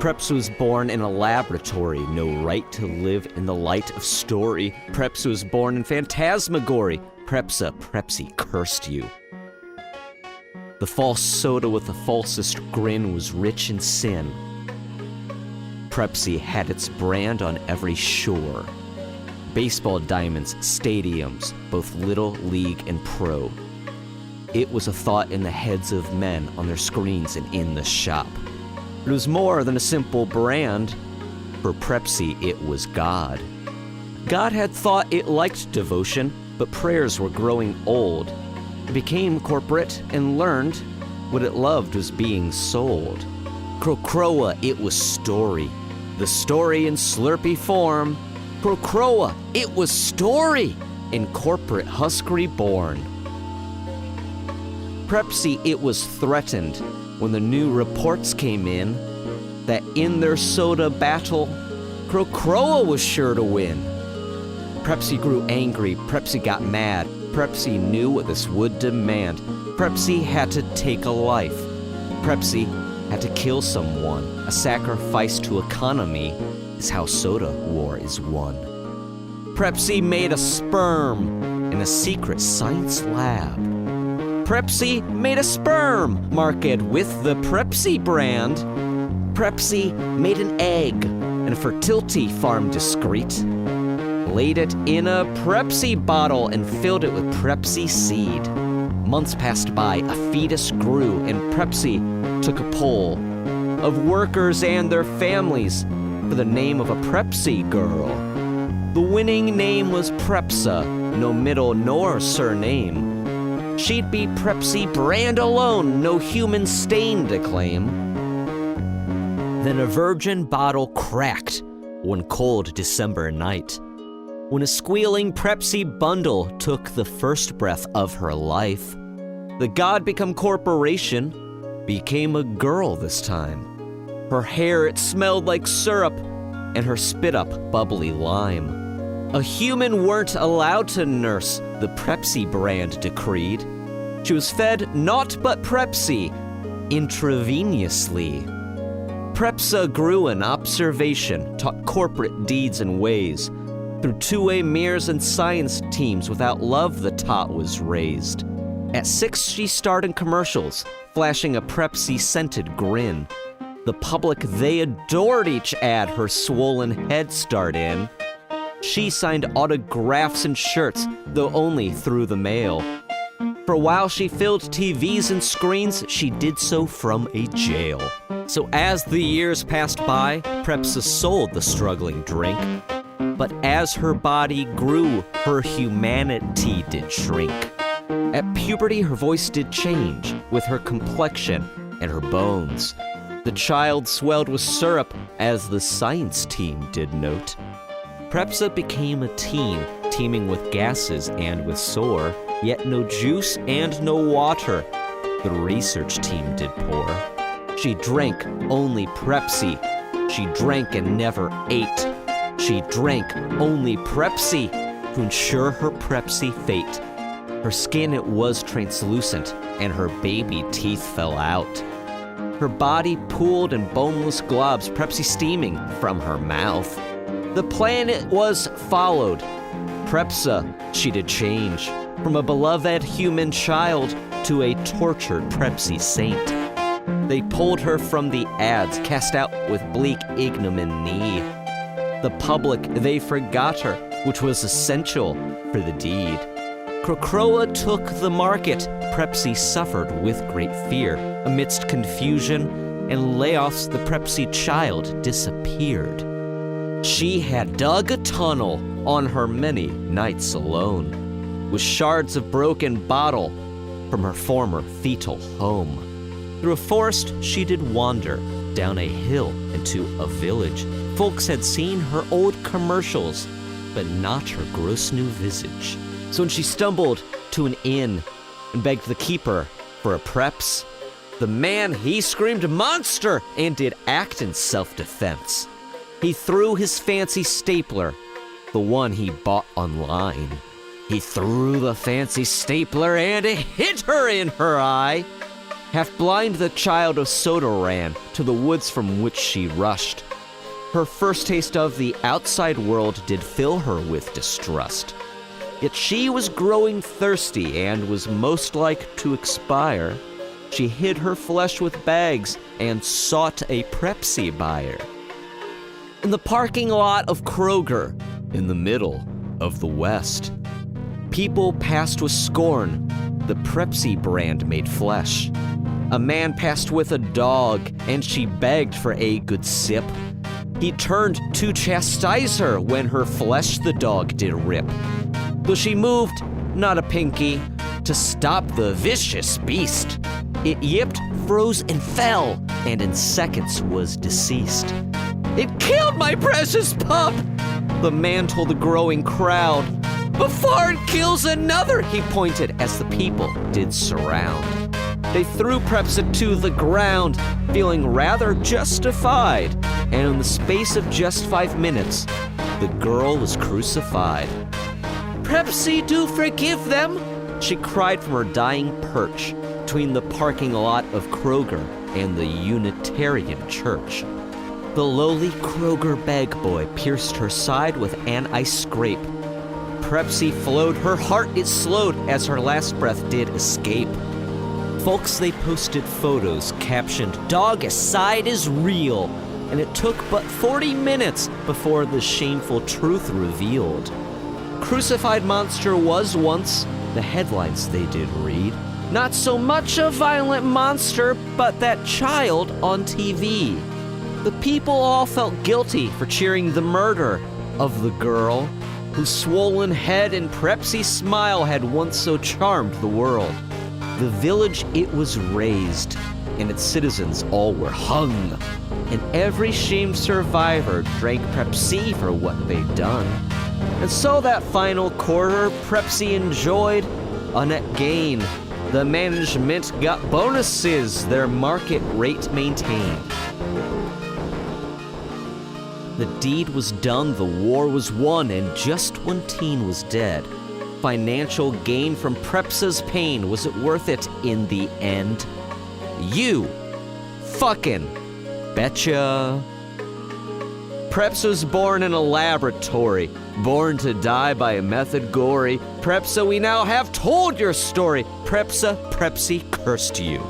Prepsa was born in a laboratory, no right to live in the light of story. Prepsa was born in phantasmagory. Prepsa, Prepsi cursed you. The false soda with the falsest grin was rich in sin. Prepsi had its brand on every shore. Baseball diamonds, stadiums, both Little League and Pro. It was a thought in the heads of men on their screens and in the shop. It was more than a simple brand. For Prepsi, it was God. God had thought it liked devotion, but prayers were growing old. It became corporate and learned what it loved was being sold. Crocroa, it was story. The story in Slurpee form. Crocroa, it was story in corporate huskery born. Prepsi, it was threatened when the new reports came in that in their soda battle, Crocroa was sure to win. Prepsi grew angry, Prepsi got mad, Prepsi knew what this would demand. Prepsi had to take a life. Prepsi had to kill someone. A sacrifice to economy is how soda war is won. Prepsi made a sperm in a secret science lab. Prepsi made a sperm marketed with the Prepsi brand. Prepsi made an egg in a fertility farm discreet. Laid it in a Prepsi bottle and filled it with Prepsi seed. Months passed by, a fetus grew, and Prepsi took a poll of workers and their families for the name of a Prepsi girl. The winning name was Prepsa, no middle nor surname. She'd be Prepsi brand alone, no human stain to claim. Then a virgin bottle cracked one cold December night, when a squealing Prepsi bundle took the first breath of her life. The God-become corporation became a girl this time. Her hair, it smelled like syrup, and her spit up bubbly lime. A human weren't allowed to nurse, the Prepsi brand decreed. She was fed naught but Prepsi, intravenously. Prepsa grew in observation, taught corporate deeds and ways. Through two-way mirrors and science teams, without love the tot was raised. At 6 she starred in commercials, flashing a Prepsi-scented grin. The public, they adored each ad her swollen head starred in. She signed autographs and shirts, though only through the mail. For while she filled TVs and screens, she did so from a jail. So as the years passed by, Prepsa sold the struggling drink. But as her body grew, her humanity did shrink. At puberty, her voice did change, with her complexion and her bones. The child swelled with syrup, as the science team did note. Prepsa became a teen, teeming with gases and with sore, yet no juice and no water the research team did pour. She drank only Prepsi. She drank and never ate. She drank only Prepsi to ensure her Prepsi fate. Her skin, it was translucent, and her baby teeth fell out. Her body pooled in boneless globs, Prepsi steaming from her mouth. The plan, it was followed. Prepsa, she did change from a beloved human child to a tortured Prepsi saint. They pulled her from the ads, cast out with bleak ignominy. The public, they forgot her, which was essential for the deed. Crocroa took the market. Prepsi suffered with great fear. Amidst confusion and layoffs, the Prepsi child disappeared. She had dug a tunnel on her many nights alone, with shards of broken bottle from her former fetal home. Through a forest she did wander, down a hill into a village. Folks had seen her old commercials, but not her gross new visage. So when she stumbled to an inn and begged the keeper for a Preps, the man, he screamed monster and did act in self-defense. He threw his fancy stapler, the one he bought online. He threw the fancy stapler and it hit her in her eye. Half-blind, the child of soda ran to the woods from which she rushed. Her first taste of the outside world did fill her with distrust. Yet she was growing thirsty and was most like to expire. She hid her flesh with bags and sought a Prepsa buyer. In the parking lot of Kroger, in the middle of the West, people passed with scorn the Prepsa brand made flesh. A man passed with a dog, and she begged for a good sip. He turned to chastise her when her flesh the dog did rip. Though she moved, not a pinky, to stop the vicious beast. It yipped, froze, and fell, and in seconds was deceased. "It killed my precious pup," the man told the growing crowd. "Before it kills another," he pointed as the people did surround. They threw Prepsa to the ground, feeling rather justified, and in the space of just 5 minutes, the girl was crucified. "Prepsa, do forgive them," she cried from her dying perch between the parking lot of Kroger and the Unitarian Church. The lowly Kroger bag boy pierced her side with an ice scrape. Prepsa flowed, her heart it slowed as her last breath did escape. Folks, they posted photos captioned, "Dog-a-side is real," and it took but 40 minutes before the shameful truth revealed. Crucified monster was once, the headlines they did read, not so much a violent monster, but that child on TV. The people all felt guilty for cheering the murder of the girl whose swollen head and Prepsa smile had once so charmed the world. The village it was raised, and its citizens all were hung, and every shamed survivor drank Prepsa for what they'd done. And so that final quarter, Prepsa enjoyed a net gain. The management got bonuses, their market rate maintained. The deed was done, the war was won, and just one teen was dead. Financial gain from Prepsa's pain, was it worth it in the end? You fucking betcha. Prepsa was born in a laboratory, born to die by a method gory. Prepsa, we now have told your story. Prepsa, cursed you.